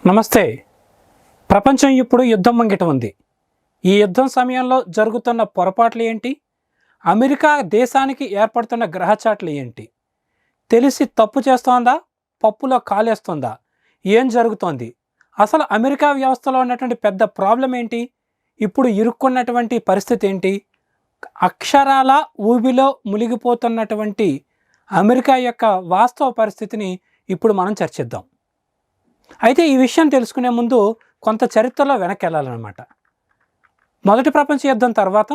నమస్తే. ప్రపంచం ఇప్పుడు యుద్ధం ముంగిట ఉంది. ఈ యుద్ధం సమయంలో జరుగుతున్న పొరపాట్లు ఏంటి? అమెరికా దేశానికి ఏర్పడుతున్న గ్రహచాట్లు ఏంటి? తెలిసి తప్పు చేస్తోందా? పప్పులో కాలేస్తుందా? ఏం జరుగుతోంది? అసలు అమెరికా వ్యవస్థలో ఉన్నటువంటి పెద్ద ప్రాబ్లం ఏంటి? ఇప్పుడు ఇరుక్కున్నటువంటి పరిస్థితి ఏంటి? అక్షరాల ఊబిలో మునిగిపోతున్నటువంటి అమెరికా యొక్క వాస్తవ పరిస్థితిని ఇప్పుడు మనం చర్చిద్దాం. అయితే ఈ విషయం తెలుసుకునే ముందు కొంత చరిత్రలో వెనక్కి వెళ్ళాలన్నమాట. మొదటి ప్రపంచ యుద్ధం తర్వాత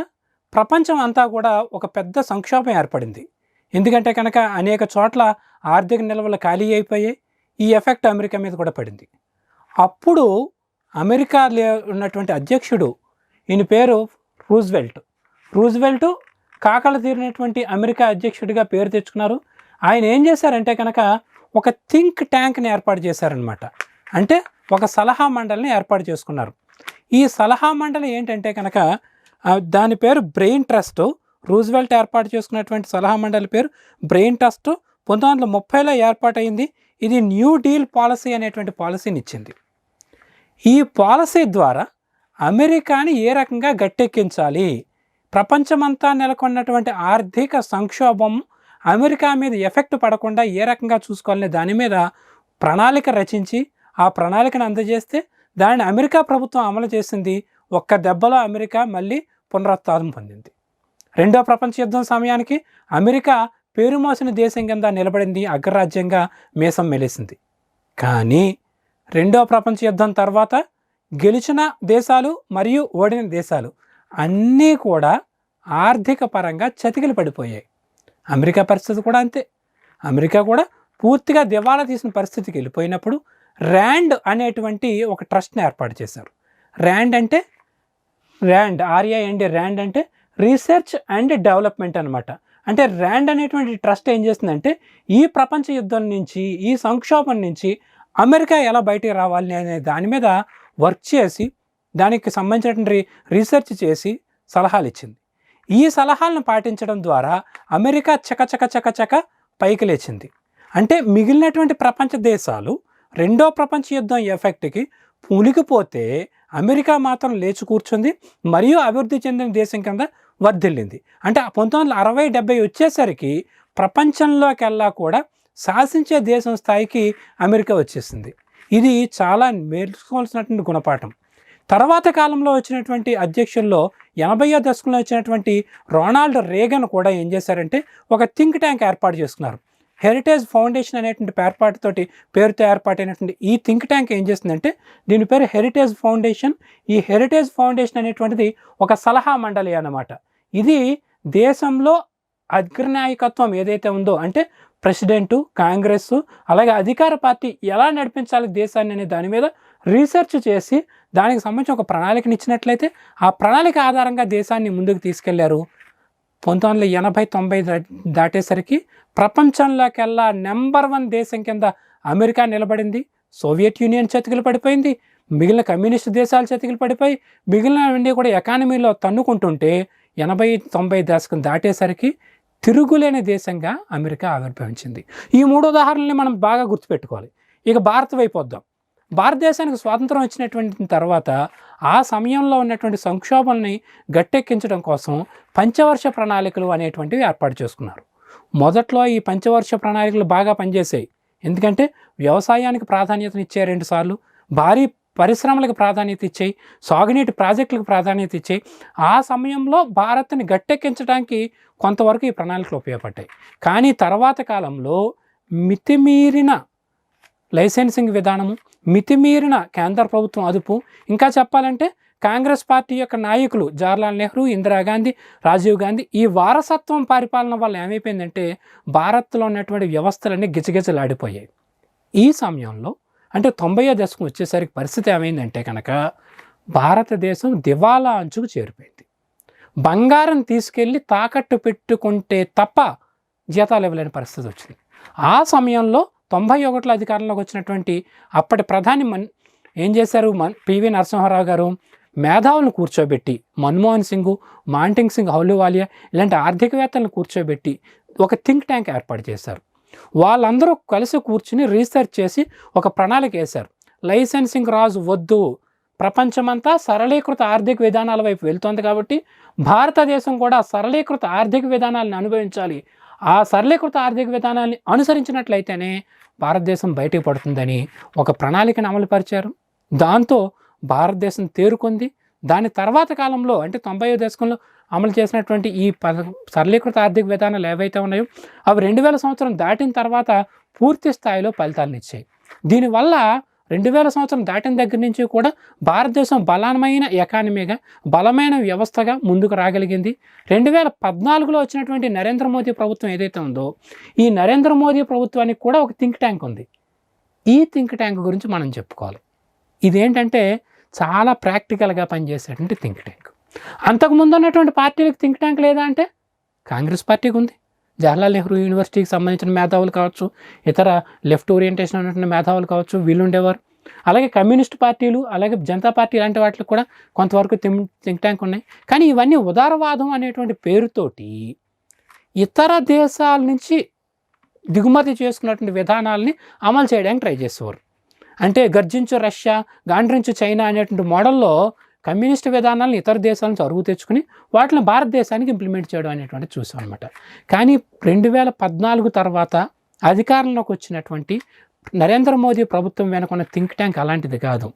ప్రపంచం అంతా కూడా ఒక పెద్ద సంక్షోభం ఏర్పడింది. ఎందుకంటే కనుక అనేక చోట్ల ఆర్థిక నిల్వలు ఖాళీ అయిపోయాయి. ఈ ఎఫెక్ట్ అమెరికా మీద కూడా పడింది. అప్పుడు అమెరికా ఉన్నటువంటి అధ్యక్షుడు, ఈయన పేరు రూజ్వెల్ట్ కాకలు తీరినటువంటి అమెరికా అధ్యక్షుడిగా పేరు తెచ్చుకున్నారు. ఆయన ఏం చేశారంటే కనుక ఒక థింక్ ట్యాంక్ని ఏర్పాటు చేశారనమాట. అంటే ఒక సలహా మండలిని ఏర్పాటు చేసుకున్నారు. ఈ సలహా మండలి ఏంటంటే కనుక దాని పేరు బ్రెయిన్ ట్రస్ట్. రూజ్వెల్ట్ ఏర్పాటు చేసుకున్నటువంటి సలహా మండలి పేరు బ్రెయిన్ ట్రస్ట్. 1930లో ఏర్పాటైంది. ఇది న్యూ డీల్ పాలసీ అనేటువంటి పాలసీని ఇచ్చింది. ఈ పాలసీ ద్వారా అమెరికాని ఏ రకంగా గట్టెక్కించాలి, ప్రపంచమంతా నెలకొన్నటువంటి ఆర్థిక సంక్షోభం అమెరికా మీద ఎఫెక్ట్ పడకుండా ఏ రకంగా చూసుకోవాలనే దాని మీద ప్రణాళిక రచించి ఆ ప్రణాళికను అందజేస్తే దాన్ని అమెరికా ప్రభుత్వం అమలు చేసింది. ఒక్క దెబ్బలో అమెరికా మళ్ళీ పునరుత్థానం పొందింది. రెండో ప్రపంచ యుద్ధం సమయానికి అమెరికా పేరుమోసిన దేశం కింద నిలబడింది, అగ్రరాజ్యంగా మీసం మెలేసింది. కానీ రెండో ప్రపంచ యుద్ధం తర్వాత గెలిచిన దేశాలు మరియు ఓడిన దేశాలు అన్నీ కూడా ఆర్థిక పరంగా చతికిలు పడిపోయాయి. అమెరికా పరిస్థితి కూడా అంతే. అమెరికా కూడా పూర్తిగా దివాలా తీసిన పరిస్థితికి వెళ్ళిపోయినప్పుడు ర్యాండ్ అనేటువంటి ఒక ట్రస్ట్ని ఏర్పాటు చేశారు. ర్యాండ్ అంటే ర్యాండ్ అంటే రీసెర్చ్ అండ్ డెవలప్మెంట్ అనమాట. అంటే ర్యాండ్ అనేటువంటి ట్రస్ట్ ఏం చేస్తుందంటే ఈ ప్రపంచ యుద్ధం నుంచి, ఈ సంక్షోభం నుంచి అమెరికా ఎలా బయటికి రావాలి అనే దాని మీద వర్క్ చేసి దానికి సంబంధించినటువంటి రీసెర్చ్ చేసి సలహాలు ఇచ్చింది. ఈ సలహాలను పాటించడం ద్వారా అమెరికా చకచక పైకి లేచింది. అంటే మిగిలినటువంటి ప్రపంచ దేశాలు రెండో ప్రపంచ యుద్ధం ఎఫెక్ట్కి పులికిపోతే అమెరికా మాత్రం లేచి కూర్చుంది మరియు అభివృద్ధి చెందిన దేశం కింద వర్ధిల్లింది. అంటే 1960-70 వచ్చేసరికి ప్రపంచంలోకెల్లా కూడా శాసించే దేశం స్థాయికి అమెరికా వచ్చేసింది. ఇది చాలా నేర్చుకోవాల్సినటువంటి గుణపాఠం. తర్వాత కాలంలో వచ్చినటువంటి అధ్యక్షుల్లో 80వ దశకంలో వచ్చినటువంటి రొనాల్డ్ రేగన్ కూడా ఏం చేశారంటే ఒక థింక్ ట్యాంక్ ఏర్పాటు చేసుకున్నారు. హెరిటేజ్ ఫౌండేషన్ అనేటువంటి పేరుతో ఏర్పాటైనటువంటి ఈ థింక్ ట్యాంక్ ఏం చేస్తుందంటే దీని పేరు హెరిటేజ్ ఫౌండేషన్. ఈ హెరిటేజ్ ఫౌండేషన్ అనేటువంటిది ఒక సలహా మండలి అన్నమాట. ఇది దేశంలో అగ్రనాయకత్వం ఏదైతే ఉందో అంటే ప్రెసిడెంటు, కాంగ్రెస్, అలాగే అధికార పార్టీ ఎలా నడిపించాలి దేశాన్ని అనే దాని మీద రీసెర్చ్ చేసి దానికి సంబంధించి ఒక ప్రణాళికని ఇచ్చినట్లయితే ఆ ప్రణాళిక ఆధారంగా దేశాన్ని ముందుకు తీసుకెళ్లారు. 1980-90 దాటేసరికి ప్రపంచంలోకెల్లా నెంబర్ 1 దేశం కింద అమెరికా నిలబడింది. సోవియట్ యూనియన్ చతికిలు పడిపోయింది. మిగిలిన కమ్యూనిస్ట్ దేశాలు చతికిలు పడిపోయి మిగిలినవన్నీ కూడా ఎకానమీలో తన్నుకుంటుంటే 80-90 దశకం దాటేసరికి తిరుగులేని దేశంగా అమెరికా ఆవిర్భవించింది. ఈ 3 ఉదాహరణల్ని మనం బాగా గుర్తుపెట్టుకోవాలి. ఇక భారత్ వైపు వద్దాం. భారతదేశానికి స్వాతంత్రం వచ్చినటువంటి తర్వాత ఆ సమయంలో ఉన్నటువంటి సంక్షోభాన్ని గట్టెక్కించడం కోసం పంచవర్ష ప్రణాళికలు అనేటువంటివి ఏర్పాటు చేసుకున్నారు. మొదట్లో ఈ పంచవర్ష ప్రణాళికలు బాగా పనిచేసాయి. ఎందుకంటే వ్యవసాయానికి ప్రాధాన్యతనిచ్చే 2 సార్లు, భారీ పరిశ్రమలకు ప్రాధాన్యత ఇచ్చాయి, సాగునీటి ప్రాజెక్టులకు ప్రాధాన్యత ఇచ్చాయి. ఆ సమయంలో భారత్ని గట్టెక్కించడానికి కొంతవరకు ఈ ప్రణాళికలు ఉపయోగపడ్డాయి. కానీ తర్వాత కాలంలో మితిమీరిన లైసెన్సింగ్ విధానము, మితిమీరిన కేంద్ర ప్రభుత్వం అదుపు, ఇంకా చెప్పాలంటే కాంగ్రెస్ పార్టీ యొక్క నాయకులు జవహర్లాల్ నెహ్రూ, ఇందిరాగాంధీ, రాజీవ్ గాంధీ ఈ వారసత్వం పరిపాలన వల్ల ఏమైపోయిందంటే భారత్లో ఉన్నటువంటి వ్యవస్థలన్నీ గిజగిజలాడిపోయాయి. ఈ సమయంలో అంటే 90వ దశకం వచ్చేసరికి పరిస్థితి ఏమైందంటే కనుక భారతదేశం దివాలా అంచుకు చేరిపోయింది. బంగారం తీసుకెళ్ళి తాకట్టు పెట్టుకుంటే తప్ప జీతాలు ఇవ్వలేని పరిస్థితి వచ్చింది. ఆ సమయంలో 91లో అధికారంలోకి వచ్చినటువంటి అప్పటి ప్రధాని ఏం చేశారు, పివి నరసింహారావు గారు మేధావులను కూర్చోబెట్టి, మన్మోహన్ సింగ్, మాంటింగ్ సింగ్ అహ్లూవాలియా ఇలాంటి ఆర్థికవేత్తలను కూర్చోబెట్టి ఒక థింక్ ట్యాంక్ ఏర్పాటు చేశారు. వాళ్ళందరూ కలిసి కూర్చుని రీసెర్చ్ చేసి ఒక ప్రణాళిక వేశారు. లైసెన్సింగ్ రాజు వద్దు, ప్రపంచమంతా సరళీకృత ఆర్థిక విధానాల వైపు వెళ్తోంది కాబట్టి భారతదేశం కూడా సరళీకృత ఆర్థిక విధానాలను అనుభవించాలి, ఆ సరళీకృత ఆర్థిక విధానాన్ని అనుసరించినట్లయితేనే భారతదేశం బయటకు పడుతుందని ఒక ప్రణాళికను అమలుపరిచారు. దాంతో భారతదేశం తేరుకుంది. దాని తర్వాత కాలంలో అంటే 90వ దశకంలో అమలు చేసినటువంటి ఈ సరళీకృత ఆర్థిక విధానాలు ఏవైతే ఉన్నాయో అవి 2000 సంవత్సరం దాటిన తర్వాత పూర్తి స్థాయిలో ఫలితాలను ఇచ్చాయి. దీనివల్ల 2000 సంవత్సరం దాటిన దగ్గర నుంచి కూడా భారతదేశం బలమైన ఎకానమీగా, బలమైన వ్యవస్థగా ముందుకు రాగలిగింది. 2014లో వచ్చినటువంటి నరేంద్ర మోదీ ప్రభుత్వం ఏదైతే ఉందో ఈ నరేంద్ర మోదీ ప్రభుత్వానికి కూడా ఒక థింక్ ట్యాంక్ ఉంది. ఈ థింక్ ట్యాంక్ గురించి మనం చెప్పుకోవాలి. ఇదేంటంటే చాలా ప్రాక్టికల్గా పనిచేసేటువంటి థింక్ ట్యాంక్. అంతకుముందు ఉన్నటువంటి పార్టీలకు థింక్ ట్యాంక్ లేదా అంటే కాంగ్రెస్ పార్టీకి ఉంది. జవహర్లాల్ నెహ్రూ యూనివర్సిటీకి సంబంధించిన మేధావులు కావచ్చు, ఇతర లెఫ్ట్ ఓరియంటేషన్ ఉన్నటువంటి మేధావులు కావచ్చు, వీళ్ళు ఉండేవారు. అలాగే కమ్యూనిస్ట్ పార్టీలు, అలాగే జనతా పార్టీ లాంటి వాటికి కూడా కొంతవరకు థింక్ ట్యాంక్ ఉన్నాయి. కానీ ఇవన్నీ ఉదారవాదం అనేటువంటి పేరుతోటి ఇతర దేశాల నుంచి దిగుమతి చేసుకున్నటువంటి విధానాలని అమలు చేయడానికి ట్రై చేసేవారు. అంటే గర్జించు రష్యా, గాండ్రించు చైనా అనేటువంటి మోడల్లో కమ్యూనిస్ట్ విధానాలను ఇతర దేశాల నుంచి అరువు తెచ్చుకుని వాటిని భారతదేశానికి ఇంప్లిమెంట్ చేయడం అనేటువంటి చూసాం అనమాట. కానీ 2014 తర్వాత అధికారంలోకి వచ్చినటువంటి నరేంద్ర మోదీ ప్రభుత్వం వెనుకున్న థింక్ ట్యాంక్ అలాంటిది కాదు.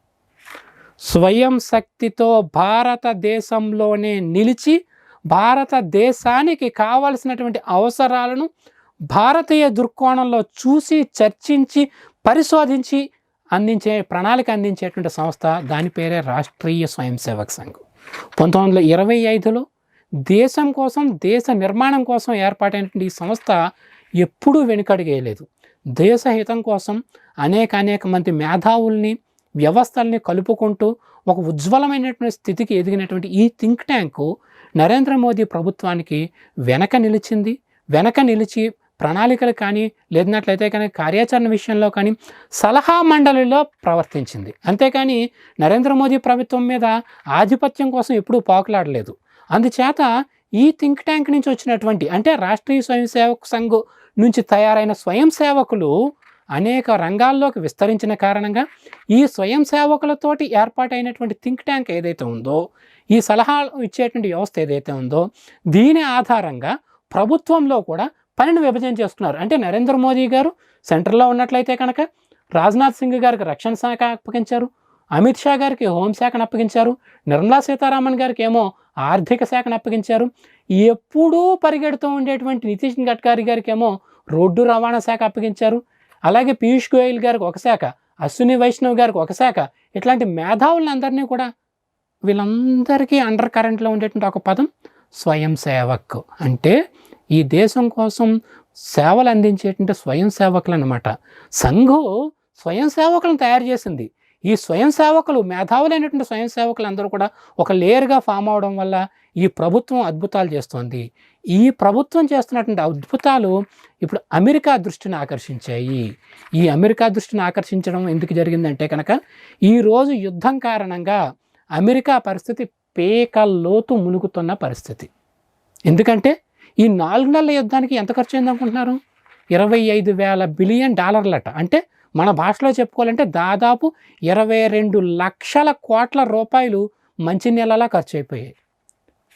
స్వయం శక్తితో భారతదేశంలోనే నిలిచి భారతదేశానికి కావలసినటువంటి అవసరాలను భారతీయ దృక్కోణంలో చూసి చర్చించి పరిశోధించి ప్రణాళిక అందించేటువంటి సంస్థ. దాని పేరే రాష్ట్రీయ స్వయం సేవక్ సంఘ్. 1925లో దేశం కోసం, దేశ నిర్మాణం కోసం ఏర్పాటైనటువంటి ఈ సంస్థ ఎప్పుడూ వెనుకడుగేయలేదు. దేశహితం కోసం అనేక మంది మేధావుల్ని, వ్యవస్థల్ని కలుపుకుంటూ ఒక ఉజ్వలమైనటువంటి స్థితికి ఎదిగినటువంటి ఈ థింక్ ట్యాంకు నరేంద్ర మోదీ ప్రభుత్వానికి వెనక నిలిచి ప్రణాళికలు కానీ లేదన్నట్లయితే కానీ కార్యాచరణ విషయంలో కానీ సలహా మండలిలో ప్రవర్తించింది. అంతేకాని నరేంద్ర మోదీ ప్రభుత్వం మీద ఆధిపత్యం కోసం ఎప్పుడూ పాకులాడలేదు. అందుచేత ఈ థింక్ ట్యాంక్ నుంచి వచ్చినటువంటి అంటే రాష్ట్రీయ స్వయం సేవక్ సంఘ్ నుంచి తయారైన స్వయం సేవకులు అనేక రంగాల్లోకి విస్తరించిన కారణంగా ఈ స్వయం సేవకులతోటి ఏర్పాటైనటువంటి థింక్ ట్యాంక్ ఏదైతే ఉందో, ఈ సలహాలు ఇచ్చేటువంటి వ్యవస్థ ఏదైతే ఉందో దీని ఆధారంగా ప్రభుత్వంలో కూడా పనిని విభజన చేసుకున్నారు. అంటే నరేంద్ర మోదీ గారు సెంటర్లో ఉన్నట్లయితే కనుక రాజ్నాథ్ సింగ్ గారికి రక్షణ శాఖ అప్పగించారు, అమిత్ షా గారికి హోంశాఖను అప్పగించారు, నిర్మలా సీతారామన్ గారికి ఏమో ఆర్థిక శాఖను అప్పగించారు, ఎప్పుడూ పరిగెడుతూ ఉండేటువంటి నితీన్ గడ్కరీ గారికి ఏమో రోడ్డు రవాణా శాఖ అప్పగించారు, అలాగే పీయూష్ గోయల్ గారికి ఒక శాఖ, అశ్విని వైష్ణవ్ గారికి ఒక శాఖ. ఇట్లాంటి మేధావులందరినీ కూడా వీళ్ళందరికీ అండర్ కరెంట్లో ఉండేటువంటి ఒక పదం స్వయం సేవక్. అంటే ఈ దేశం కోసం సేవలు అందించేటువంటి స్వయం సేవకులు అన్నమాట. సంఘు స్వయం సేవకులను తయారు చేసింది. ఈ స్వయం సేవకులు, మేధావులైనటువంటి స్వయం సేవకులు అందరూ కూడా ఒక లేయర్గా ఫామ్ అవడం వల్ల ఈ ప్రభుత్వం అద్భుతాలు చేస్తోంది. ఈ ప్రభుత్వం చేస్తున్నటువంటి అద్భుతాలు ఇప్పుడు అమెరికా దృష్టిని ఆకర్షించాయి. ఈ అమెరికా దృష్టిని ఆకర్షించడం ఎందుకు జరిగిందంటే కనుక ఈరోజు యుద్ధం కారణంగా అమెరికా పరిస్థితి పేకల్లోతు మునుగుతున్న పరిస్థితి. ఎందుకంటే ఈ 4 నెలల యుద్ధానికి ఎంత ఖర్చు అయింది అనుకుంటున్నారు? $25,000 బిలియన్. అంటే మన భాషలో చెప్పుకోవాలంటే దాదాపు 22 లక్షల కోట్ల రూపాయలు మంచినీళ్ళలా ఖర్చు అయిపోయాయి.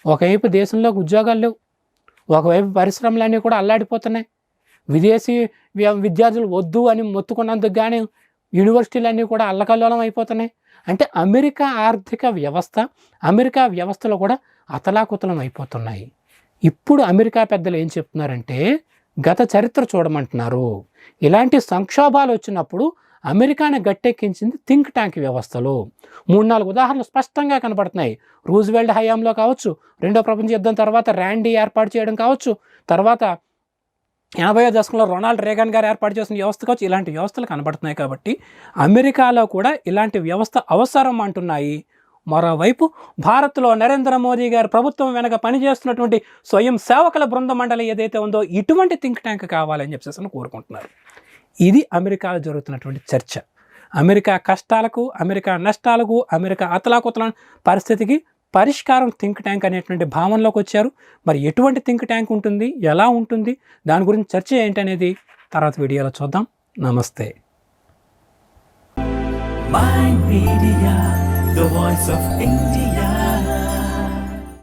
ఒకవైపు దేశంలోకి ఉద్యోగాలు లేవు, ఒకవైపు పరిశ్రమలన్నీ కూడా అల్లాడిపోతున్నాయి, విదేశీ విద్యార్థులు వద్దు అని మొత్తుకున్నందుకు కానీ యూనివర్సిటీలన్నీ కూడా అల్లకల్లోలం అయిపోతున్నాయి. అంటే అమెరికా ఆర్థిక వ్యవస్థ, అమెరికా వ్యవస్థలో కూడా అతలాకుతలం అయిపోతున్నాయి. ఇప్పుడు అమెరికా పెద్దలు ఏం చెప్తున్నారంటే గత చరిత్ర చూడమంటున్నారు. ఇలాంటి సంక్షోభాలు వచ్చినప్పుడు అమెరికాని గట్టెక్కించింది థింక్ ట్యాంక్ వ్యవస్థలో. 3-4 ఉదాహరణలు స్పష్టంగా కనబడుతున్నాయి. రూజ్వెల్ట్ హయాంలో కావచ్చు, రెండో ప్రపంచ యుద్ధం తర్వాత ర్యాండీ ఏర్పాటు చేయడం కావచ్చు, తర్వాత 80వ దశకంలో రొనాల్డ్ రేగన్ గారు ఏర్పాటు చేసిన వ్యవస్థ కావచ్చు. ఇలాంటి వ్యవస్థలు కనబడుతున్నాయి. కాబట్టి అమెరికాలో కూడా ఇలాంటి వ్యవస్థ అవసరం అంటున్నాయి. మరోవైపు భారత్లో నరేంద్ర మోదీ గారు ప్రభుత్వం వెనక పనిచేస్తున్నటువంటి స్వయం సేవకుల బృంద మండలి ఏదైతే ఉందో ఇటువంటి థింక్ ట్యాంక్ కావాలని చెప్పేసి కోరుకుంటున్నారు. ఇది అమెరికాలో జరుగుతున్నటువంటి చర్చ. అమెరికా కష్టాలకు, అమెరికా నష్టాలకు, అమెరికా అతలాకుతల పరిస్థితికి పరిష్కారం థింక్ ట్యాంక్ అనేటువంటి భావనలోకి వచ్చారు. మరి ఎటువంటి థింక్ ట్యాంక్ ఉంటుంది, ఎలా ఉంటుంది, దాని గురించి చర్చ ఏంటనేది తర్వాత వీడియోలో చూద్దాం. నమస్తే. Mind Media, the voice of India.